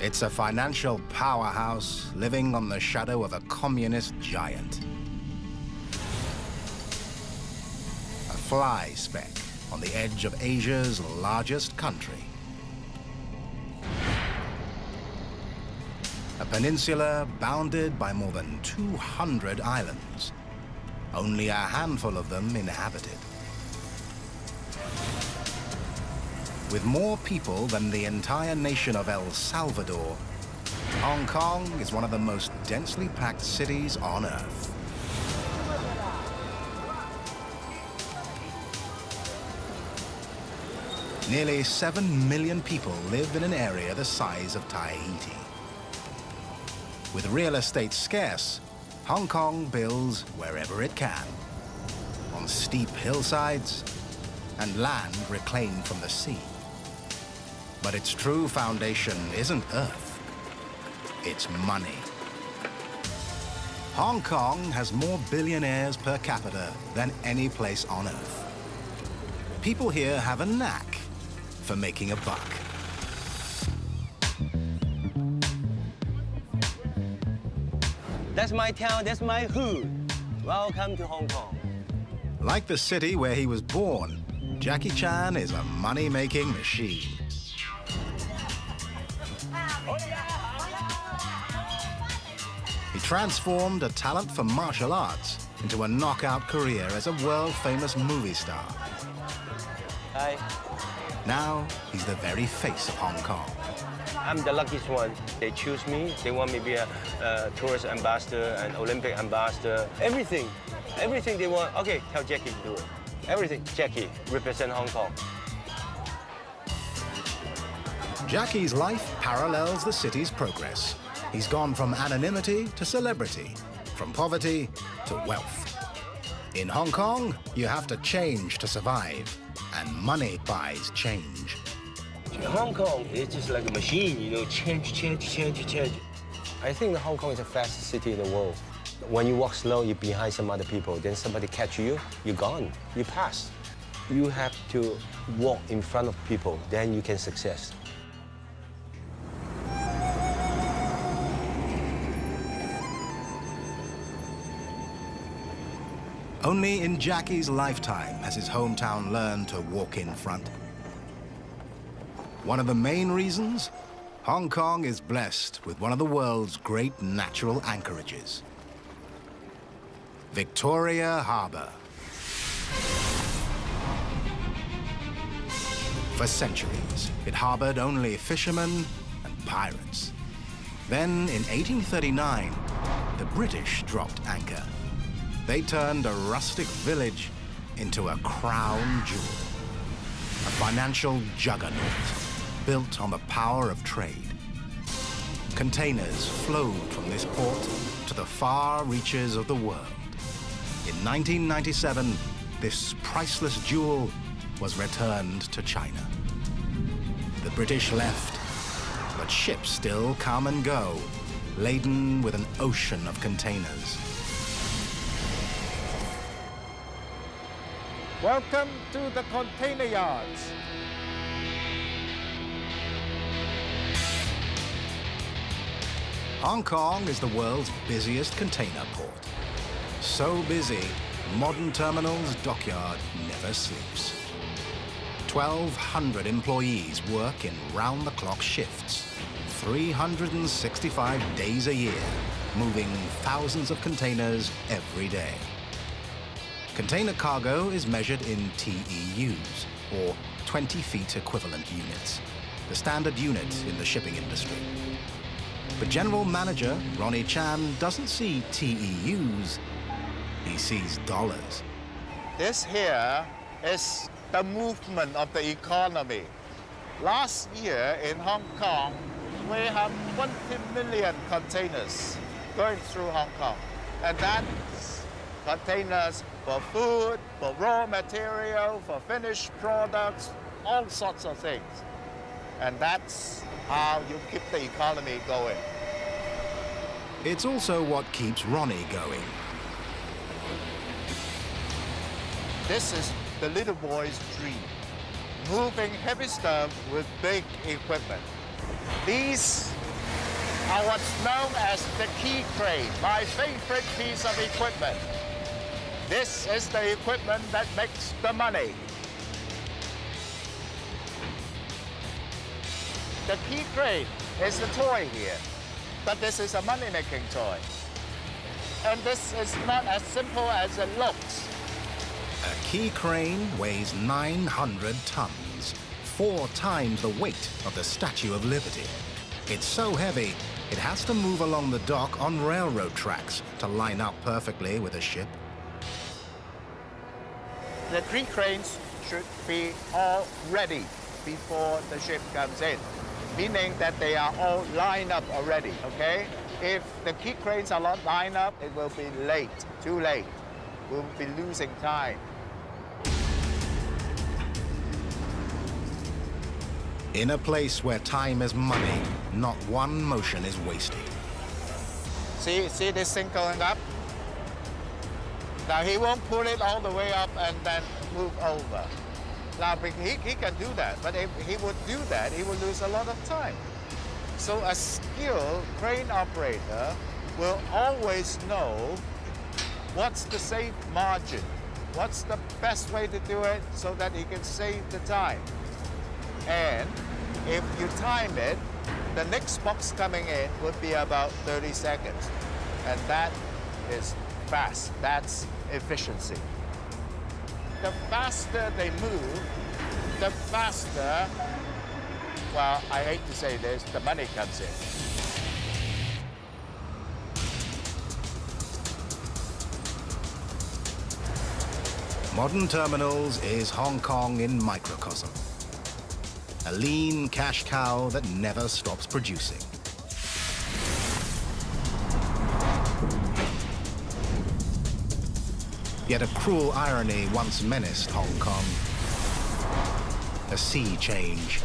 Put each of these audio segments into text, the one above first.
It's a financial powerhouse living on the shadow of a communist giant. A fly speck on the edge of Asia's largest country. A peninsula bounded by more than 200 islands, only a handful of them inhabited. With more people than the entire nation of El Salvador, Hong Kong is one of the most densely packed cities on Earth. Nearly 7 million people live in an area the size of Tahiti. With real estate scarce, Hong Kong builds wherever it can, on steep hillsides and land reclaimed from the sea. But its true foundation isn't Earth, it's money. Hong Kong has more billionaires per capita than any place on Earth. People here have a knack for making a buck. That's my town, that's my hood. Welcome to Hong Kong. Like the city where he was born, Jackie Chan is a money-making machine. He transformed a talent for martial arts into a knockout career as a world-famous movie star. Hi. Now, he's the very face of Hong Kong. I'm the luckiest one. They choose me. They want me to be a tourist ambassador, an Olympic ambassador, everything. Everything they want. Okay, tell Jackie to do it. Everything. Jackie, represent Hong Kong. Jackie's life parallels the city's progress. He's gone from anonymity to celebrity, from poverty to wealth. In Hong Kong, you have to change to survive, and money buys change. Hong Kong is just like a machine, you know, change. I think that Hong Kong is the fastest city in the world. When you walk slow, you're behind some other people, then somebody catch you, you're gone, you pass. You have to walk in front of people, then you can success. Only in Jackie's lifetime has his hometown learned to walk in front. One of the main reasons? Hong Kong is blessed with one of the world's great natural anchorages. Victoria Harbour. For centuries, it harbored only fishermen and pirates. Then, in 1839, the British dropped anchor. They turned a rustic village into a crown jewel, a financial juggernaut built on the power of trade. Containers flowed from this port to the far reaches of the world. In 1997, this priceless jewel was returned to China. The British left, but ships still come and go, laden with an ocean of containers. Welcome to the container yards. Hong Kong is the world's busiest container port. So busy, modern terminal's dockyard never sleeps. 1,200 employees work in round-the-clock shifts, 365 days a year, moving thousands of containers every day. Container cargo is measured in TEUs, or 20 feet equivalent units, the standard unit in the shipping industry. But General Manager Ronnie Chan doesn't see TEUs, he sees dollars. This here is the movement of the economy. Last year in Hong Kong, we have 20 million containers going through Hong Kong. And that's containers for food, for raw material, for finished products, all sorts of things. And that's how you keep the economy going. It's also what keeps Ronnie going. This is the little boy's dream, moving heavy stuff with big equipment. These are what's known as the key crane, my favorite piece of equipment. This is the equipment that makes the money. The key crane is the toy here, but this is a money-making toy. And this is not as simple as it looks. A key crane weighs 900 tons, 4 times the weight of the Statue of Liberty. It's so heavy, it has to move along the dock on railroad tracks to line up perfectly with a ship. The key cranes should be all ready before the ship comes in, meaning that they are all lined up already, okay? If the key cranes are not lined up, it will be late, too late. We'll be losing time. In a place where time is money, not one motion is wasted. See this thing going up? Now, he won't pull it all the way up and then move over. Now, he can do that, but if he would do that, he would lose a lot of time. So a skilled crane operator will always know what's the safe margin, what's the best way to do it so that he can save the time. And if you time it, the next box coming in would be about 30 seconds. And that is fast. That's efficiency. The faster they move, the faster, well, I hate to say this, the money comes in. Modern terminals is Hong Kong in microcosm. A lean cash cow that never stops producing. Yet a cruel irony once menaced Hong Kong. A sea change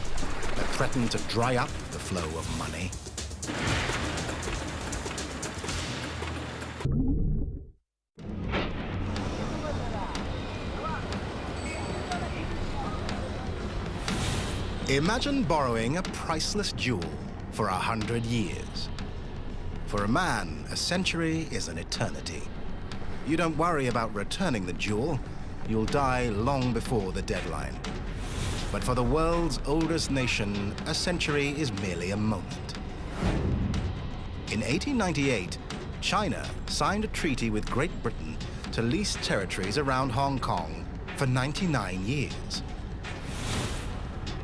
that threatened to dry up the flow of money. Imagine borrowing a priceless jewel for 100 years. For a man, a century is an eternity. You don't worry about returning the jewel. You'll die long before the deadline. But for the world's oldest nation, a century is merely a moment. In 1898, China signed a treaty with Great Britain to lease territories around Hong Kong for 99 years.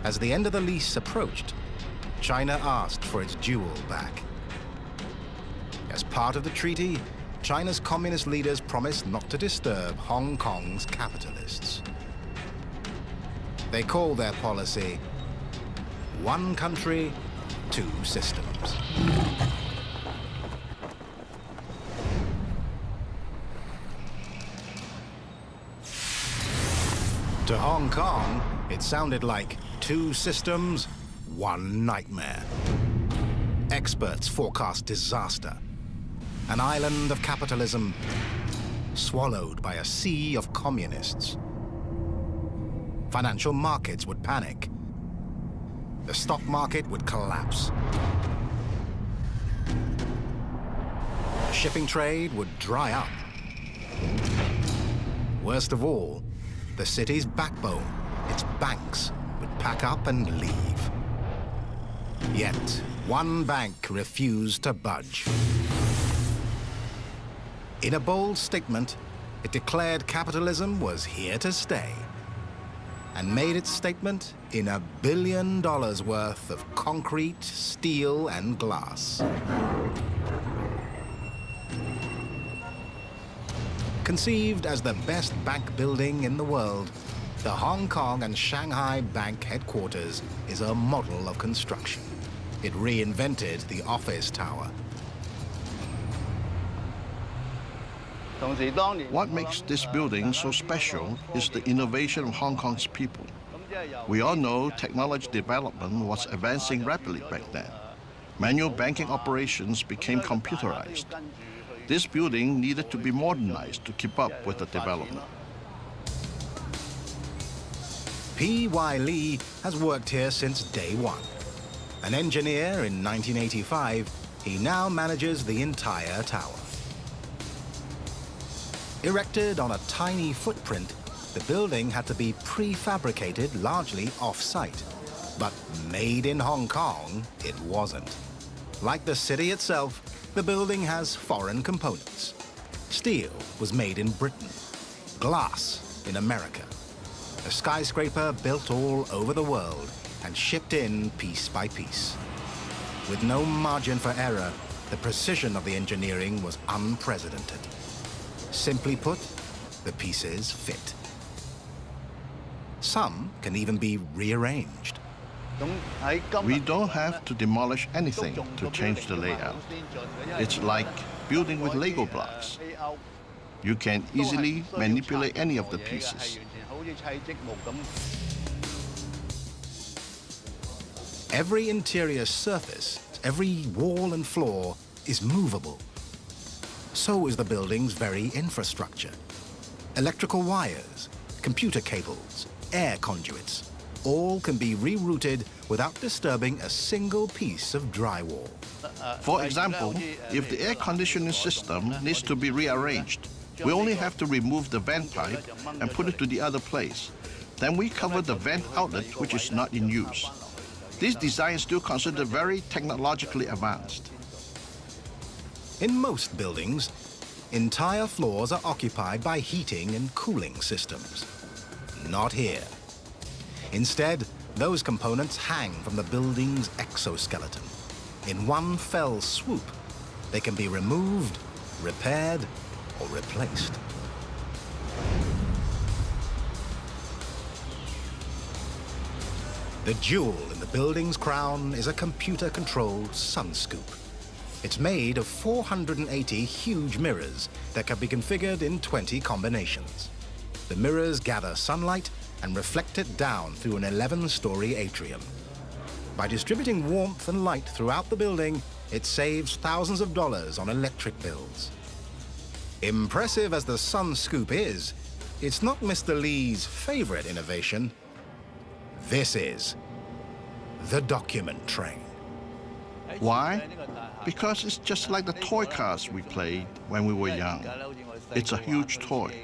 As the end of the lease approached, China asked for its jewel back. As part of the treaty, China's communist leaders promised not to disturb Hong Kong's capitalists. They call their policy one country, two systems. To Hong Kong, it sounded like two systems, one nightmare. Experts forecast disaster. An island of capitalism swallowed by a sea of communists. Financial markets would panic. The stock market would collapse. The shipping trade would dry up. Worst of all, the city's backbone, its banks, would pack up and leave. Yet, one bank refused to budge. In a bold statement, it declared capitalism was here to stay and made its statement in $1 billion worth of concrete, steel, and glass. Conceived as the best bank building in the world, the Hong Kong and Shanghai Bank headquarters is a model of construction. It reinvented the office tower. What makes this building so special is the innovation of Hong Kong's people. We all know technology development was advancing rapidly back then. Manual banking operations became computerized. This building needed to be modernized to keep up with the development. P.Y. Lee has worked here since day one. An engineer in 1985, he now manages the entire tower. Erected on a tiny footprint, the building had to be prefabricated largely off-site. But made in Hong Kong, it wasn't. Like the city itself, the building has foreign components. Steel was made in Britain, glass in America. A skyscraper built all over the world and shipped in piece by piece. With no margin for error, the precision of the engineering was unprecedented. Simply put, the pieces fit. Some can even be rearranged. We don't have to demolish anything to change the layout. It's like building with Lego blocks. You can easily manipulate any of the pieces. Every interior surface, every wall and floor is movable. So is the building's very infrastructure. Electrical wires, computer cables, air conduits, all can be rerouted without disturbing a single piece of drywall. For example, if the air conditioning system needs to be rearranged, we only have to remove the vent pipe and put it to the other place. Then we cover the vent outlet, which is not in use. This design is still considered very technologically advanced. In most buildings, entire floors are occupied by heating and cooling systems. Not here. Instead, those components hang from the building's exoskeleton. In one fell swoop, they can be removed, repaired, or replaced. The jewel in the building's crown is a computer-controlled sun scoop. It's made of 480 huge mirrors that can be configured in 20 combinations. The mirrors gather sunlight and reflect it down through an 11-story atrium. By distributing warmth and light throughout the building, it saves thousands of dollars on electric bills. Impressive as the sun scoop is, it's not Mr. Lee's favorite innovation. This is the document train. Why? Because it's just like the toy cars we played when we were young. It's a huge toy.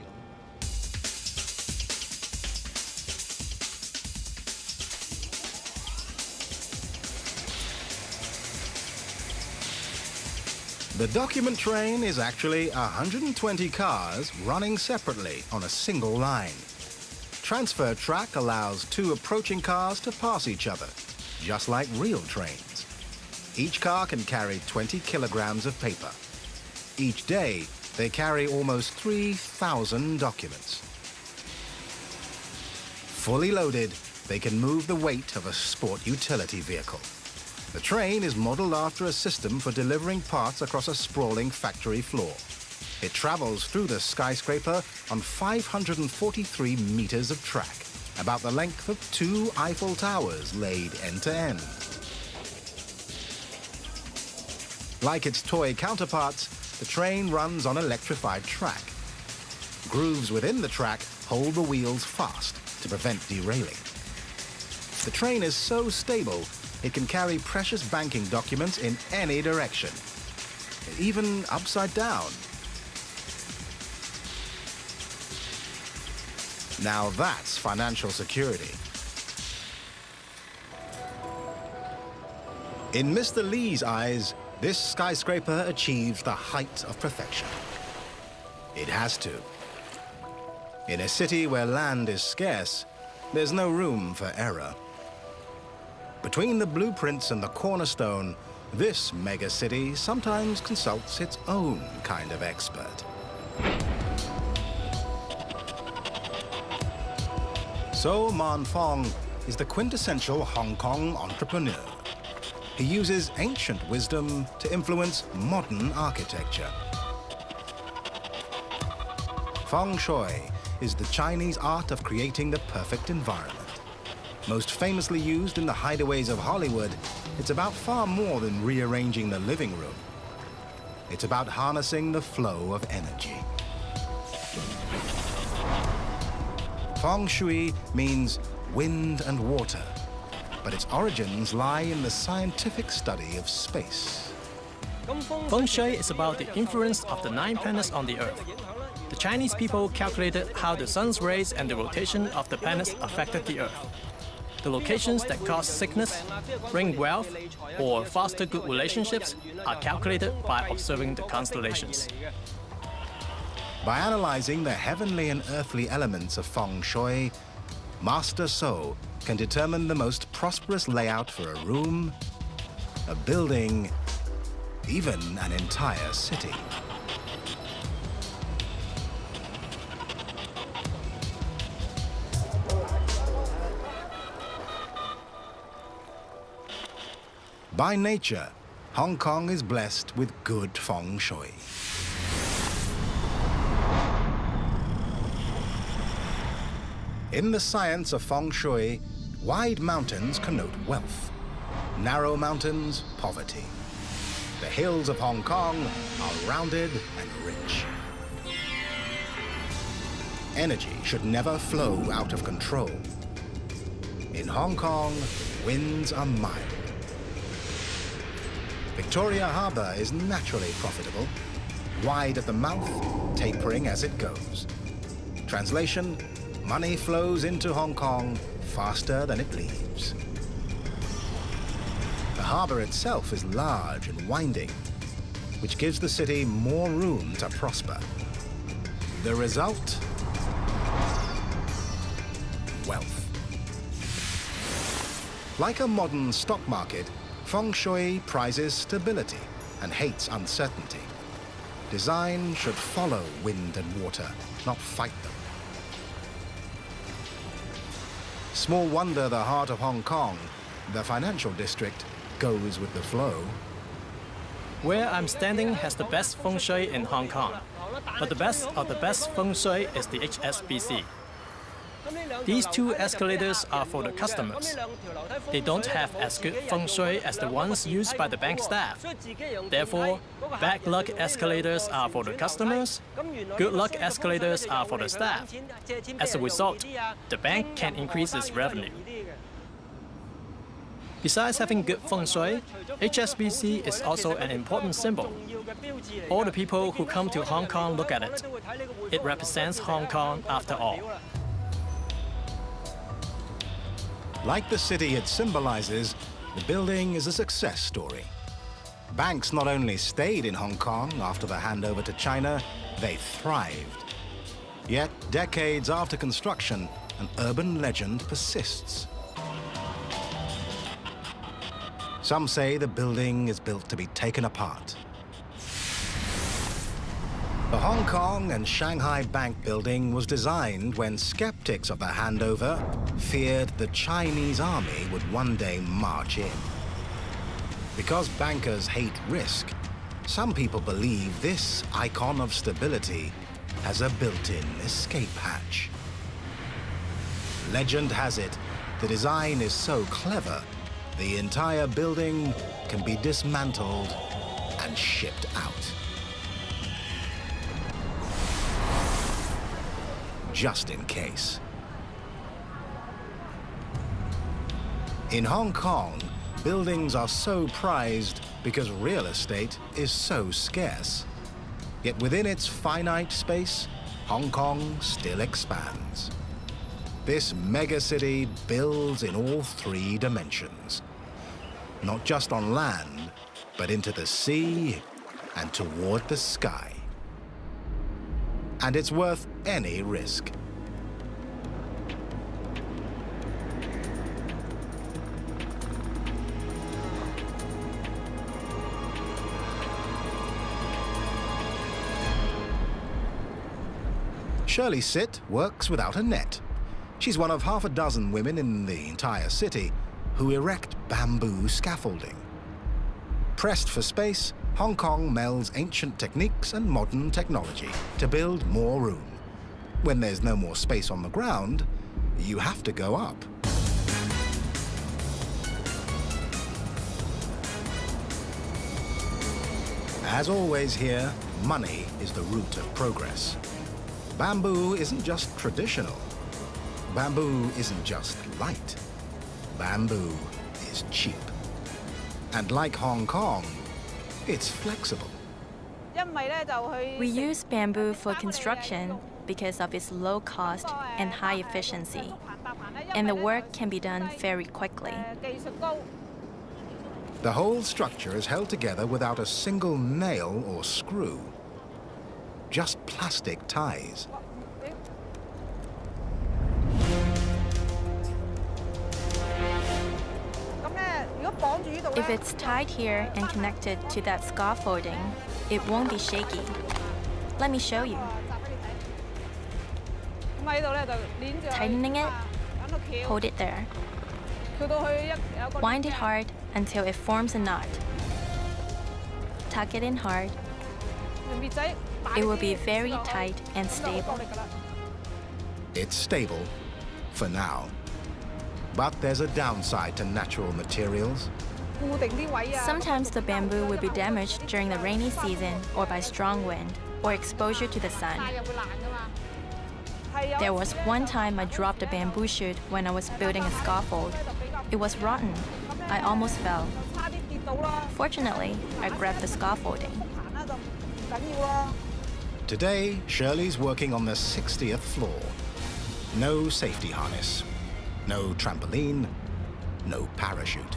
The document train is actually 120 cars running separately on a single line. Transfer track allows two approaching cars to pass each other, just like real trains. Each car can carry 20 kilograms of paper. Each day, they carry almost 3,000 documents. Fully loaded, they can move the weight of a sport utility vehicle. The train is modeled after a system for delivering parts across a sprawling factory floor. It travels through the skyscraper on 543 meters of track, about the length of 2 Eiffel Towers laid end to end. Like its toy counterparts, the train runs on electrified track. Grooves within the track hold the wheels fast to prevent derailing. The train is so stable, it can carry precious banking documents in any direction, even upside down. Now that's financial security. In Mr. Lee's eyes, this skyscraper achieves the height of perfection. It has to. In a city where land is scarce, there's no room for error. Between the blueprints and the cornerstone, this megacity sometimes consults its own kind of expert. So Man Fong is the quintessential Hong Kong entrepreneur. He uses ancient wisdom to influence modern architecture. Feng Shui is the Chinese art of creating the perfect environment. Most famously used in the hideaways of Hollywood, it's about far more than rearranging the living room. It's about harnessing the flow of energy. Feng Shui means wind and water, but its origins lie in the scientific study of space. Feng Shui is about the influence of the 9 planets on the Earth. The Chinese people calculated how the sun's rays and the rotation of the planets affected the Earth. The locations that cause sickness, bring wealth, or foster good relationships are calculated by observing the constellations. By analyzing the heavenly and earthly elements of Feng Shui, Master So can determine the most prosperous layout for a room, a building, even an entire city. By nature, Hong Kong is blessed with good Feng Shui. In the science of Feng Shui, wide mountains connote wealth. Narrow mountains, poverty. The hills of Hong Kong are rounded and rich. Energy should never flow out of control. In Hong Kong, winds are mild. Victoria Harbour is naturally profitable, wide at the mouth, tapering as it goes. Translation: money flows into Hong Kong faster than it leaves. The harbour itself is large and winding, which gives the city more room to prosper. The result? Wealth. Like a modern stock market, Feng Shui prizes stability and hates uncertainty. Design should follow wind and water, not fight them. Small wonder the heart of Hong Kong, the financial district, goes with the flow. Where I'm standing has the best Feng Shui in Hong Kong, but the best of the best Feng Shui is the HSBC. These 2 escalators are for the customers. They don't have as good Feng Shui as the ones used by the bank staff. Therefore, bad luck escalators are for the customers, good luck escalators are for the staff. As a result, the bank can increase its revenue. Besides having good Feng Shui, HSBC is also an important symbol. All the people who come to Hong Kong look at it. It represents Hong Kong after all. Like the city it symbolizes, the building is a success story. Banks not only stayed in Hong Kong after the handover to China, they thrived. Yet, decades after construction, an urban legend persists. Some say the building is built to be taken apart. The Hong Kong and Shanghai Bank building was designed when skeptics of the handover feared the Chinese army would one day march in. Because bankers hate risk, some people believe this icon of stability has a built-in escape hatch. Legend has it, the design is so clever, the entire building can be dismantled and shipped out. Just in case. In Hong Kong, buildings are so prized because real estate is so scarce. Yet within its finite space, Hong Kong still expands. This megacity builds in all 3 dimensions. Not just on land, but into the sea and toward the sky. And it's worth any risk. Shirley Sitt works without a net. She's one of half a dozen women in the entire city who erect bamboo scaffolding. Pressed for space, Hong Kong melds ancient techniques and modern technology to build more room. When there's no more space on the ground, you have to go up. As always here, money is the root of progress. Bamboo isn't just traditional. Bamboo isn't just light. Bamboo is cheap. And like Hong Kong, It's flexible. We use bamboo for construction because of its low cost and high efficiency, and the work can be done very quickly. The whole structure is held together without a single nail or screw, just plastic ties. If it's tied here and connected to that scaffolding, it won't be shaky. Let me show you. Tightening it, hold it there. Wind it hard until it forms a knot. Tuck it in hard. It will be very tight and stable. It's stable, for now. But there's a downside to natural materials. Sometimes the bamboo will be damaged during the rainy season or by strong wind or exposure to the sun. There was one time I dropped a bamboo shoot when I was building a scaffold. It was rotten. I almost fell. Fortunately, I grabbed the scaffolding. Today, Shirley's working on the 60th floor. No safety harness, no trampoline, no parachute.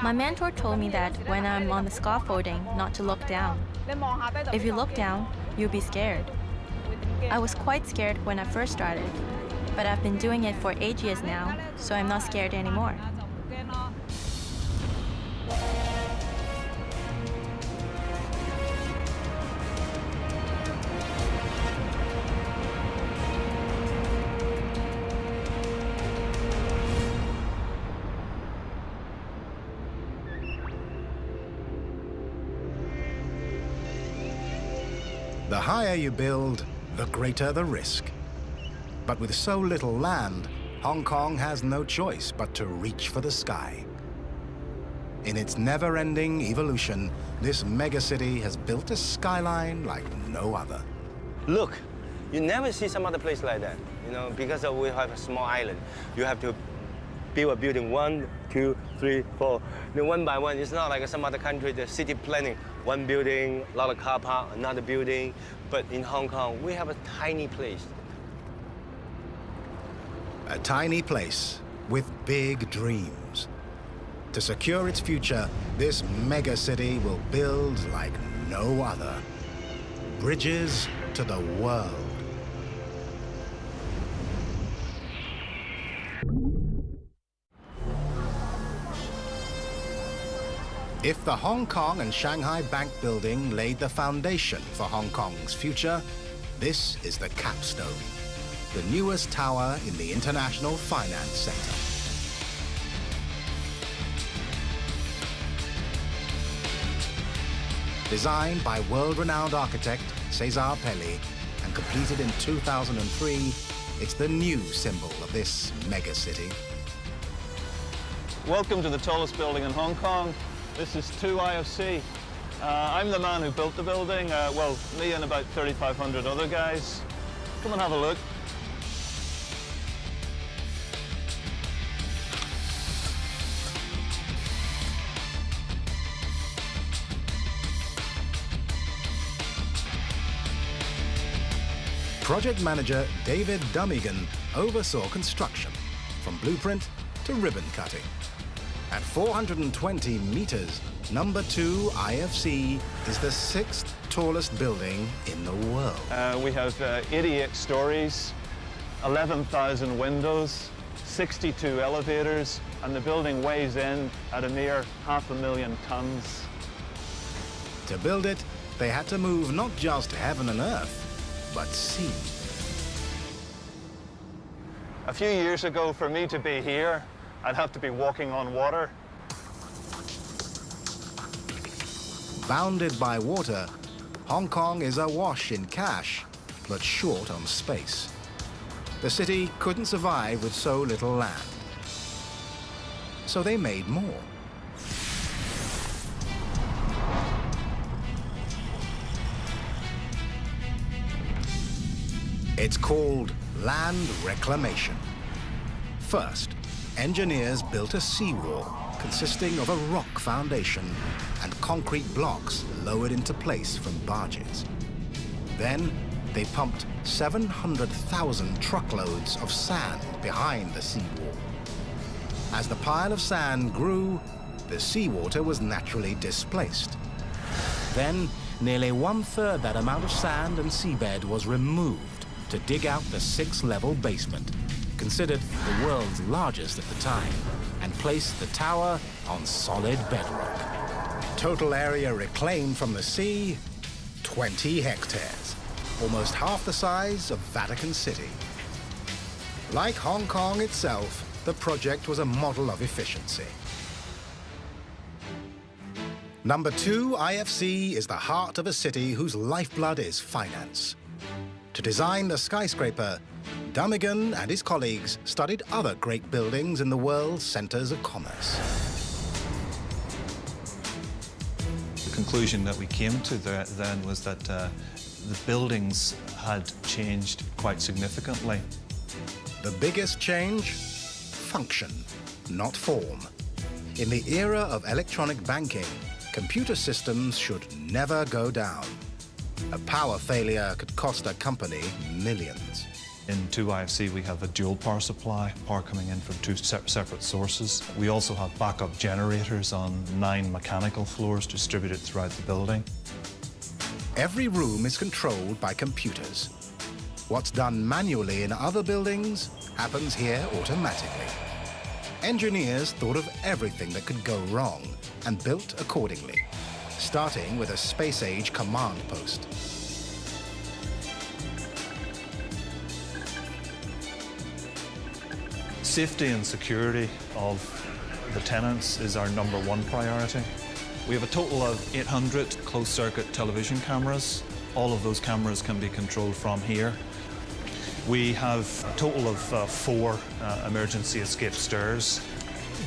My mentor told me that when I'm on the scaffolding, not to look down. If you look down, you'll be scared. I was quite scared when I first started, but I've been doing it for 8 years now, so I'm not scared anymore. The higher you build, the greater the risk. But with so little land, Hong Kong has no choice but to reach for the sky. In its never-ending evolution, this megacity has built a skyline like no other. Look, you never see some other place like that. You know, because we have a small island, you have to build a building 1, 2, 3, 4. You know, one by one. It's not like some other country, the city planning. One building, a lot of car park, another building. But in Hong Kong, we have a tiny place. A tiny place with big dreams. To secure its future, this megacity will build like no other. Bridges to the world. If the Hong Kong and Shanghai Bank building laid the foundation for Hong Kong's future, this is the capstone, the newest tower in the international finance sector. Designed by world-renowned architect Cesar Pelli and completed in 2003, it's the new symbol of this megacity. Welcome to the tallest building in Hong Kong. This is 2 IFC. I'm the man who built the building. Well, me and about 3,500 other guys. Come and have a look. Project manager David Dummigan oversaw construction, from blueprint to ribbon cutting. At 420 meters, number 2 IFC is the 6th tallest building in the world. We have 88 stories, 11,000 windows, 62 elevators, and the building weighs in at a mere 500,000 tons. To build it, they had to move not just heaven and earth, but sea. A few years ago, for me to be here, I'd have to be walking on water. Bounded by water, Hong Kong is awash in cash, but short on space. The city couldn't survive with so little land. So they made more. It's called land reclamation. First, engineers built a seawall consisting of a rock foundation and concrete blocks lowered into place from barges. Then they pumped 700,000 truckloads of sand behind the seawall. As the pile of sand grew, the seawater was naturally displaced. Then, nearly 1/3 that amount of sand and seabed was removed to dig out the 6-level basement, considered the world's largest at the time, and placed the tower on solid bedrock. Total area reclaimed from the sea, 20 hectares, almost half the size of Vatican City. Like Hong Kong itself, the project was a model of efficiency. Number 2, IFC is the heart of a city whose lifeblood is finance. To design the skyscraper, Dummigan and his colleagues studied other great buildings in the world's centers of commerce. The conclusion that we came to then was that the buildings had changed quite significantly. The biggest change? Function, not form. In the era of electronic banking, computer systems should never go down. A power failure could cost a company millions. In 2IFC, we have a dual power supply, power coming in from 2 separate sources. We also have backup generators on 9 mechanical floors distributed throughout the building. Every room is controlled by computers. What's done manually in other buildings happens here automatically. Engineers thought of everything that could go wrong and built accordingly, starting with a space-age command post. Safety and security of the tenants is our #1 priority. We have a total of 800 closed-circuit television cameras. All of those cameras can be controlled from here. We have a total of 4 emergency escape stairs.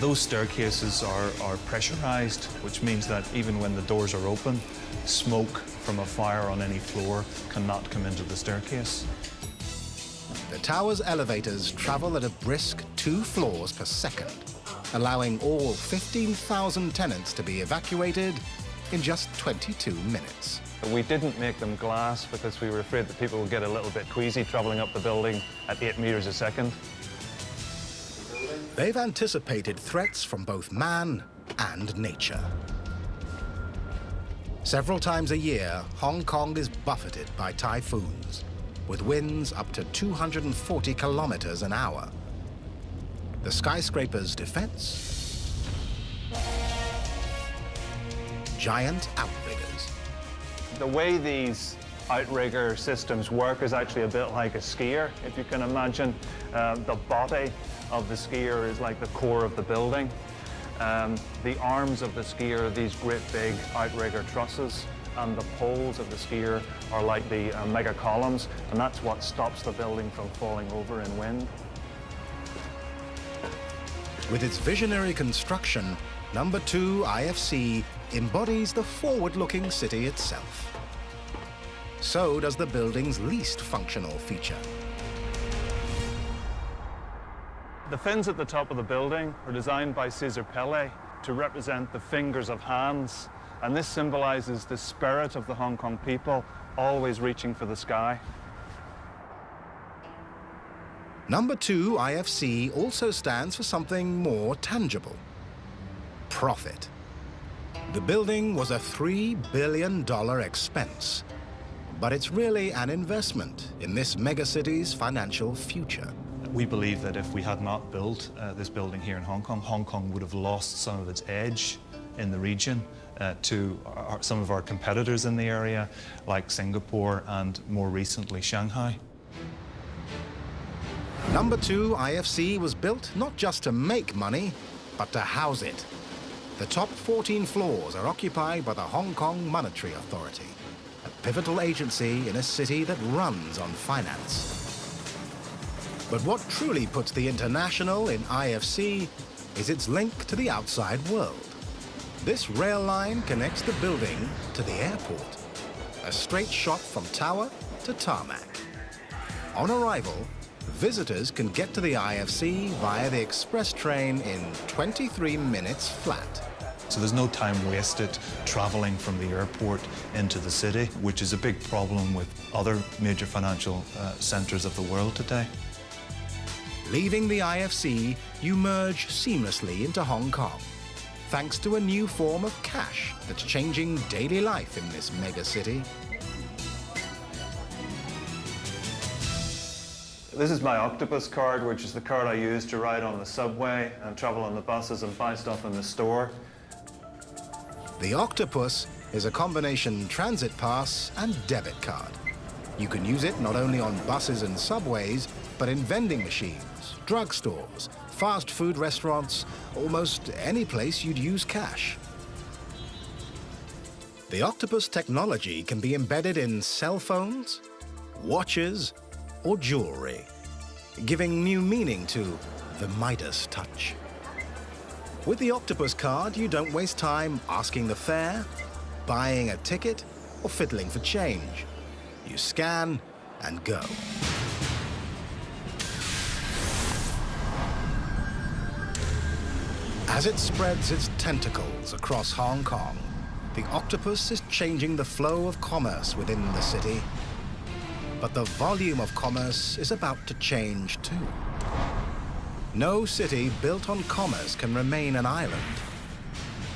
Those staircases are pressurized, which means that even when the doors are open, smoke from a fire on any floor cannot come into the staircase. The tower's elevators travel at a brisk 2 floors per second, allowing all 15,000 tenants to be evacuated in just 22 minutes. We didn't make them glass because we were afraid that people would get a little bit queasy traveling up the building at 8 meters a second. They've anticipated threats from both man and nature. Several times a year, Hong Kong is buffeted by typhoons, with winds up to 240 kilometers an hour. The skyscraper's defense? Giant outriggers. The way these outrigger systems work is actually a bit like a skier, if you can imagine. The body of the skier is like the core of the building. The arms of the skier are these great big outrigger trusses, and the poles of the skier are like the mega columns, and that's what stops the building from falling over in wind. With its visionary construction, Number 2 IFC embodies the forward-looking city itself. So does the building's least functional feature. The fins at the top of the building were designed by Cesar Pele to represent the fingers of hands, and this symbolizes the spirit of the Hong Kong people, always reaching for the sky. Number 2 IFC also stands for something more tangible: profit. The building was a $3 billion expense, but it's really an investment in this megacity's financial future. We believe that if we had not built this building here in Hong Kong would have lost some of its edge in the region to some of our competitors in the area, like Singapore and more recently Shanghai. Number 2 IFC was built not just to make money, but to house it. The top 14 floors are occupied by the Hong Kong Monetary Authority, a pivotal agency in a city that runs on finance. But what truly puts the international in IFC is its link to the outside world. This rail line connects the building to the airport, a straight shot from tower to tarmac. On arrival, visitors can get to the IFC via the express train in 23 minutes flat. So there's no time wasted traveling from the airport into the city, which is a big problem with other major financial centers of the world today. Leaving the IFC, you merge seamlessly into Hong Kong, thanks to a new form of cash that's changing daily life in this mega city. This is my Octopus card, which is the card I use to ride on the subway and travel on the buses and buy stuff in the store. The Octopus is a combination transit pass and debit card. You can use it not only on buses and subways, but in vending machines, drugstores, fast food restaurants, almost any place you'd use cash. The Octopus technology can be embedded in cell phones, watches, or jewelry, giving new meaning to the Midas touch. With the Octopus card, you don't waste time asking the fare, buying a ticket, or fiddling for change. You scan and go. As it spreads its tentacles across Hong Kong, the Octopus is changing the flow of commerce within the city. But the volume of commerce is about to change too. No city built on commerce can remain an island.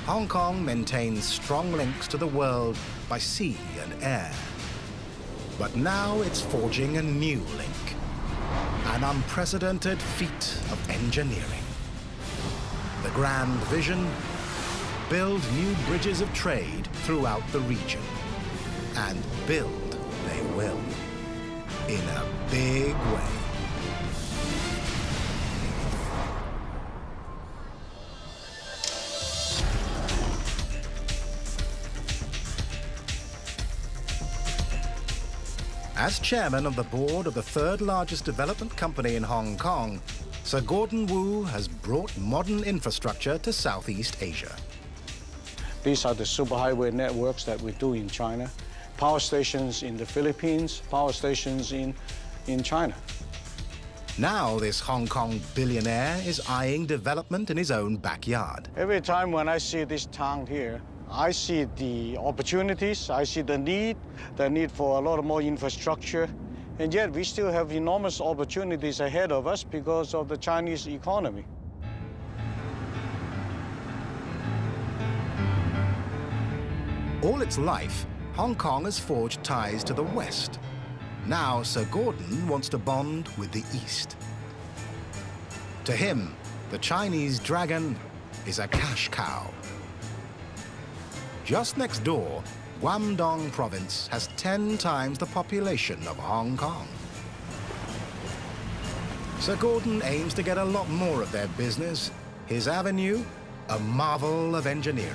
Hong Kong maintains strong links to the world by sea and air. But now it's forging a new link, an unprecedented feat of engineering. The grand vision: build new bridges of trade throughout the region. And build they will, in a big way. As chairman of the board of the third largest development company in Hong Kong, Sir Gordon Wu has brought modern infrastructure to Southeast Asia. These are the superhighway networks that we do in China. Power stations in the Philippines, power stations in China. Now this Hong Kong billionaire is eyeing development in his own backyard. Every time when I see this town here, I see the opportunities, I see the need for a lot more infrastructure, and yet we still have enormous opportunities ahead of us because of the Chinese economy. All its life, Hong Kong has forged ties to the West. Now Sir Gordon wants to bond with the East. To him, the Chinese dragon is a cash cow. Just next door, Guangdong province has 10 times the population of Hong Kong. Sir Gordon aims to get a lot more of their business. His avenue, a marvel of engineering.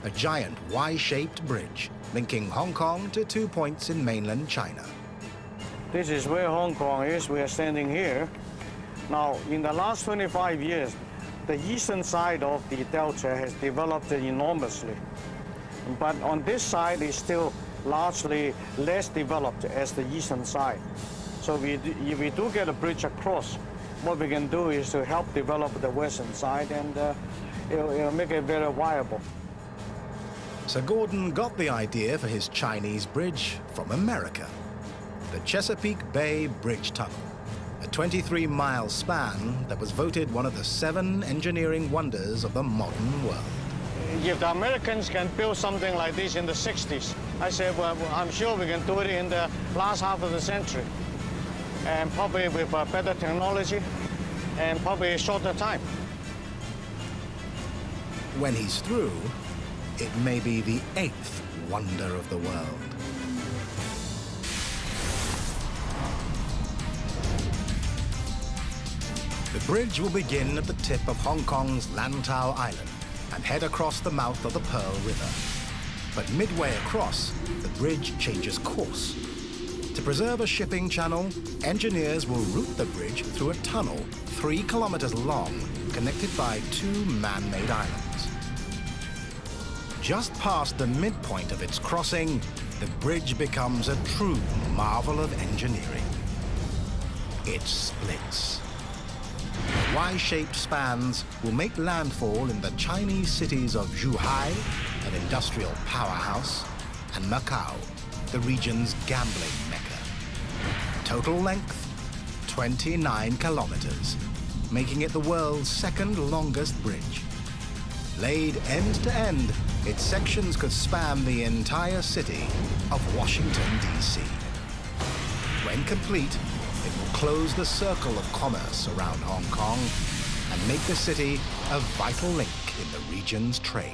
A giant Y-shaped bridge linking Hong Kong to 2 points in mainland China. This is where Hong Kong is. We are standing here. Now, in the last 25 years, the eastern side of the delta has developed enormously. But on this side is still largely less developed as the eastern side. So if we do get a bridge across, what we can do is to help develop the western side, and it'll make it very viable. Sir Gordon got the idea for his Chinese bridge from America. The Chesapeake Bay Bridge Tunnel, a 23-mile span that was voted one of the 7 engineering wonders of the modern world. If the Americans can build something like this in the 60s, I said, well, I'm sure we can do it in the last half of the century, and probably with better technology and probably a shorter time. When he's through, it may be the 8th wonder of the world. The bridge will begin at the tip of Hong Kong's Lantau Island and head across the mouth of the Pearl River. But midway across, the bridge changes course. To preserve a shipping channel, engineers will route the bridge through a tunnel 3 kilometers long, connected by 2 man-made islands. Just past the midpoint of its crossing, the bridge becomes a true marvel of engineering. It splits. Y-shaped spans will make landfall in the Chinese cities of Zhuhai, an industrial powerhouse, and Macau, the region's gambling mecca. Total length, 29 kilometers, making it the world's second longest bridge. Laid end to end, its sections could span the entire city of Washington, D.C. When complete, it will close the circle of commerce around Hong Kong and make the city a vital link in the region's trade.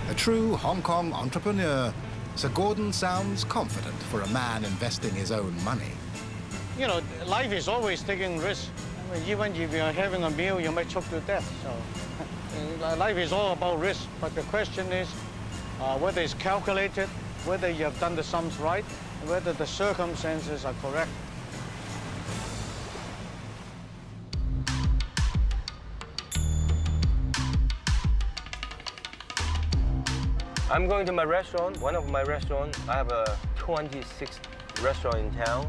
A true Hong Kong entrepreneur, Sir Gordon sounds confident for a man investing his own money. You know, life is always taking risks. I mean, even if you're having a meal, you might choke to death. So life is all about risk. But the question is whether it's calculated, whether you have done the sums right, and whether the circumstances are correct. I'm going to my restaurant, one of my restaurants. I have a 26th restaurant in town.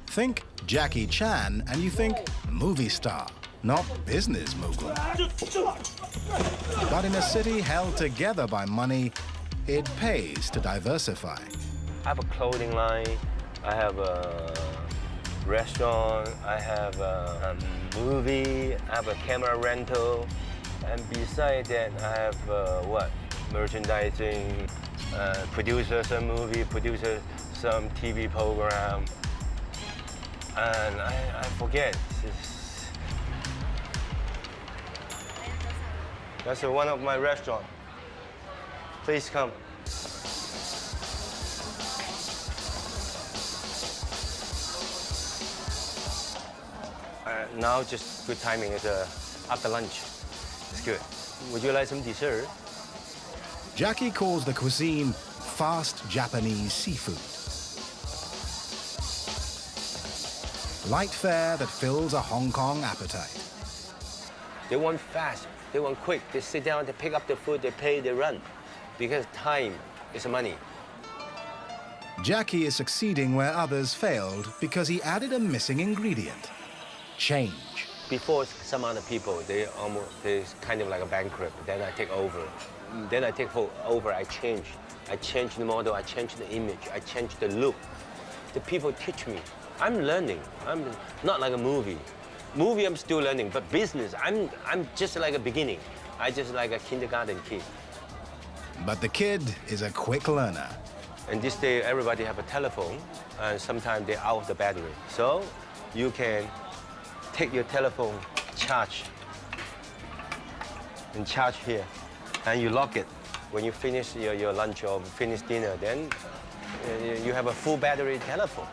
Think Jackie Chan and you think movie star, not business mogul. But in a city held together by money, it pays to diversify. I have a clothing line, I have a restaurant, I have a movie, I have a camera rental, and besides that, I have merchandising, producer some movie, producer some TV program, and I forget. That's one of my restaurants. Please come. Now just good timing. It's after lunch. It's good. Would you like some dessert? Jackie calls the cuisine fast Japanese seafood. Light fare that fills a Hong Kong appetite. They want fast, they want quick. They sit down, they pick up the food, they pay, they run. Because time is money. Jackie is succeeding where others failed because he added a missing ingredient: change. Before some other people, they're kind of like a bankrupt. Then I take over. Then I take over, I change. I change the model, I change the image, I change the look. The people teach me. I'm learning. I'm not like a movie. Movie, I'm still learning, but business, I'm just like a beginning. I just like a kindergarten kid. But the kid is a quick learner. And this day, everybody have a telephone, and sometimes they're out of the battery. So you can take your telephone, charge, and charge here, and you lock it. When you finish your lunch or finish dinner, then you have a full battery telephone.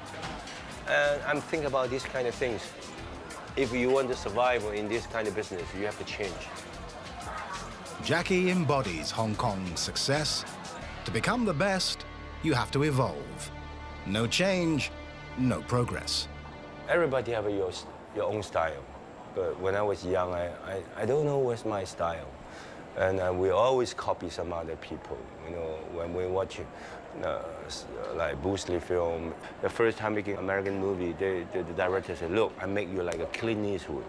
And I'm thinking about these kind of things. If you want to survive in this kind of business, you have to change. Jackie embodies Hong Kong's success. To become the best, you have to evolve. No change, no progress. Everybody have your own style. But when I was young, I don't know what's my style. And we always copy some other people. You know, when we watch like Bruce Lee film, the first time making American movie, the director said, look, I make you like a Clint Eastwood.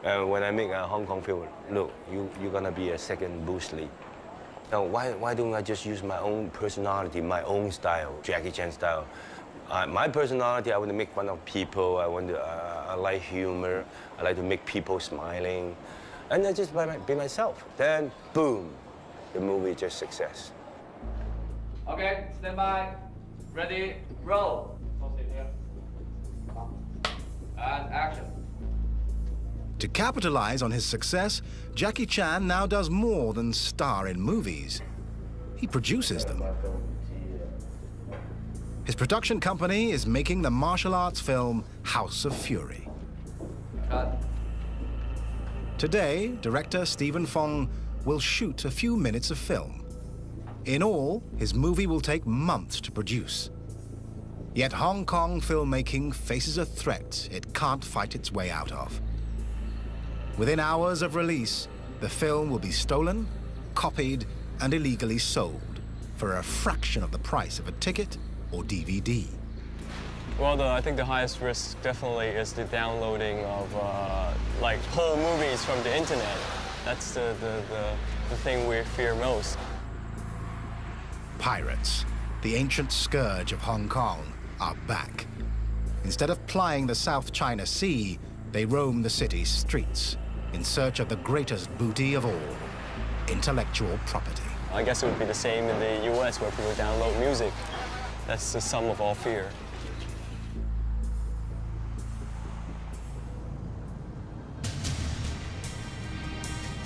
And when I make a Hong Kong film, look, you're gonna be a second Bruce Lee. Now, why don't I just use my own personality, my own style, Jackie Chan style? My personality, I want to make fun of people. I like humor. I like to make people smiling. And I just be myself. Then, boom, the movie just success. Okay, stand by. Ready, roll. And action. To capitalize on his success, Jackie Chan now does more than star in movies. He produces them. His production company is making the martial arts film House of Fury. Cut. Today, director Stephen Fong will shoot a few minutes of film. In all, his movie will take months to produce. Yet Hong Kong filmmaking faces a threat it can't fight its way out of. Within hours of release, the film will be stolen, copied, and illegally sold for a fraction of the price of a ticket or DVD. Well, I think the highest risk definitely is the downloading of like whole movies from the internet. That's the thing we fear most. Pirates, the ancient scourge of Hong Kong, are back. Instead of plying the South China Sea, they roam the city's streets in search of the greatest booty of all, intellectual property. I guess it would be the same in the US where people download music. That's the sum of all fear.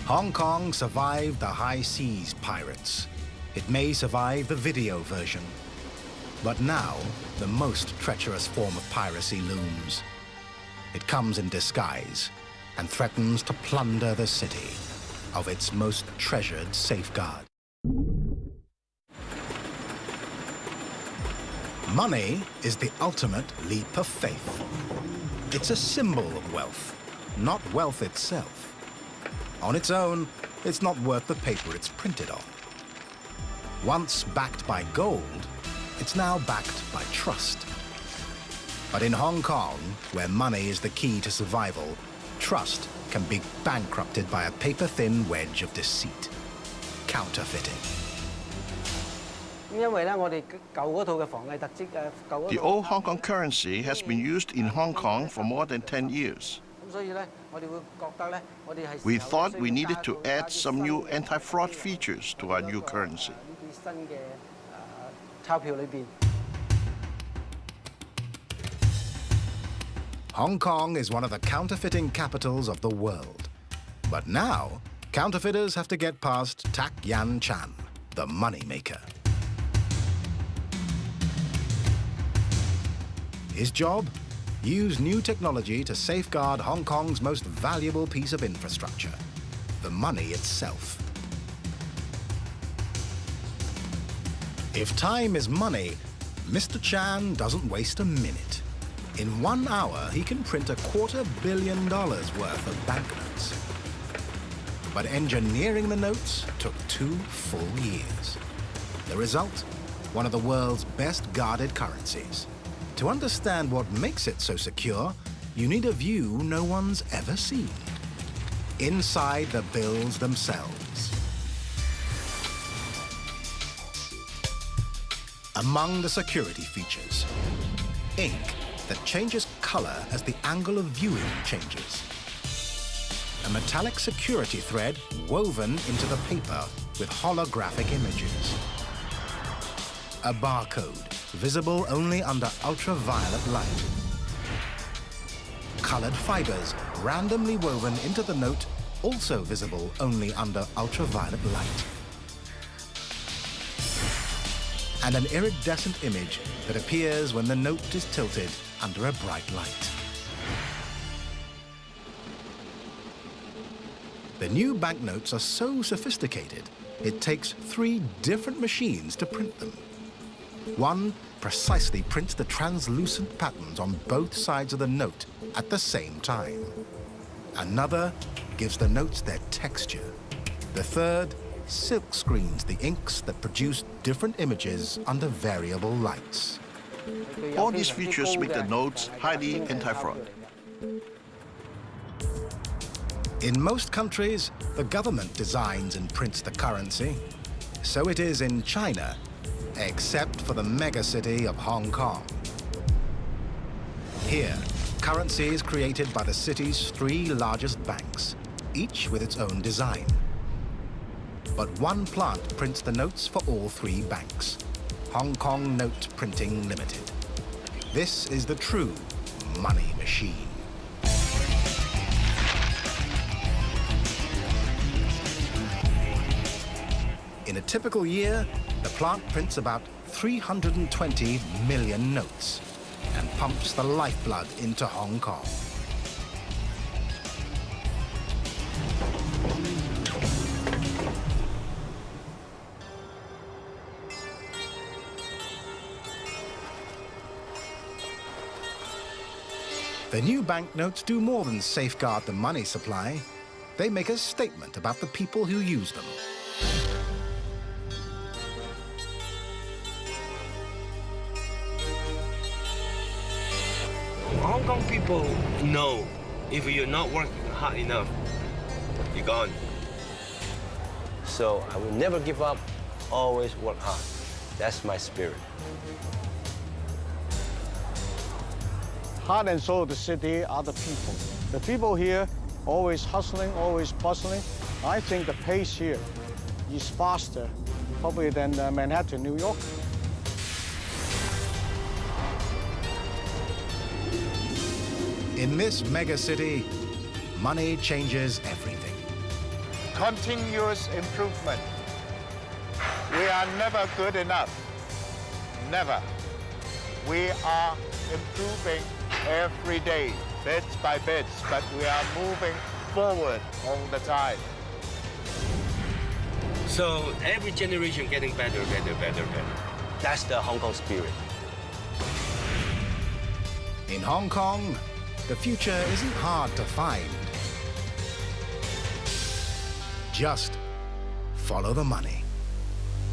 Hong Kong survived the high seas pirates. It may survive the video version. But now, the most treacherous form of piracy looms. It comes in disguise and threatens to plunder the city of its most treasured safeguard. Money is the ultimate leap of faith. It's a symbol of wealth, not wealth itself. On its own, it's not worth the paper it's printed on. Once backed by gold, it's now backed by trust. But in Hong Kong, where money is the key to survival, trust can be bankrupted by a paper-thin wedge of deceit: counterfeiting. The old Hong Kong currency has been used in Hong Kong for more than 10 years. We thought we needed to add some new anti-fraud features to our new currency. Hong Kong is one of the counterfeiting capitals of the world. But now, counterfeiters have to get past Tak Yan Chan, the moneymaker. His job? Use new technology to safeguard Hong Kong's most valuable piece of infrastructure, the money itself. If time is money, Mr. Chan doesn't waste a minute. In 1 hour, he can print $250 million worth of banknotes. But engineering the notes took 2 full years. The result? One of the world's best guarded currencies. To understand what makes it so secure, you need a view no one's ever seen. Inside the bills themselves. Among the security features, ink that changes color as the angle of viewing changes. A metallic security thread woven into the paper with holographic images. A barcode visible only under ultraviolet light. Colored fibers randomly woven into the note, also visible only under ultraviolet light. And an iridescent image that appears when the note is tilted under a bright light. The new banknotes are so sophisticated, it takes 3 different machines to print them. One precisely prints the translucent patterns on both sides of the note at the same time. Another gives the notes their texture. The third silk screens the inks that produce different images under variable lights. All these features make the notes highly anti-fraud. In most countries, the government designs and prints the currency. So it is in China, except for the megacity of Hong Kong. Here, currency is created by the city's 3 largest banks, each with its own design. But one plant prints the notes for all 3 banks, Hong Kong Note Printing Limited. This is the true money machine. In a typical year, the plant prints about 320 million notes and pumps the lifeblood into Hong Kong. The new banknotes do more than safeguard the money supply. They make a statement about the people who use them. Hong Kong people know if you're not working hard enough, you're gone. So I will never give up, always work hard. That's my spirit. Heart and soul of the city are the people. The people here always hustling, always bustling. I think the pace here is faster probably than Manhattan, New York. In this mega city, money changes everything. Continuous improvement. We are never good enough. Never. We are improving every day, bits by bits, but we are moving forward all the time. So every generation getting better, better, better, better. That's the Hong Kong spirit. In Hong Kong, the future isn't hard to find. Just follow the money.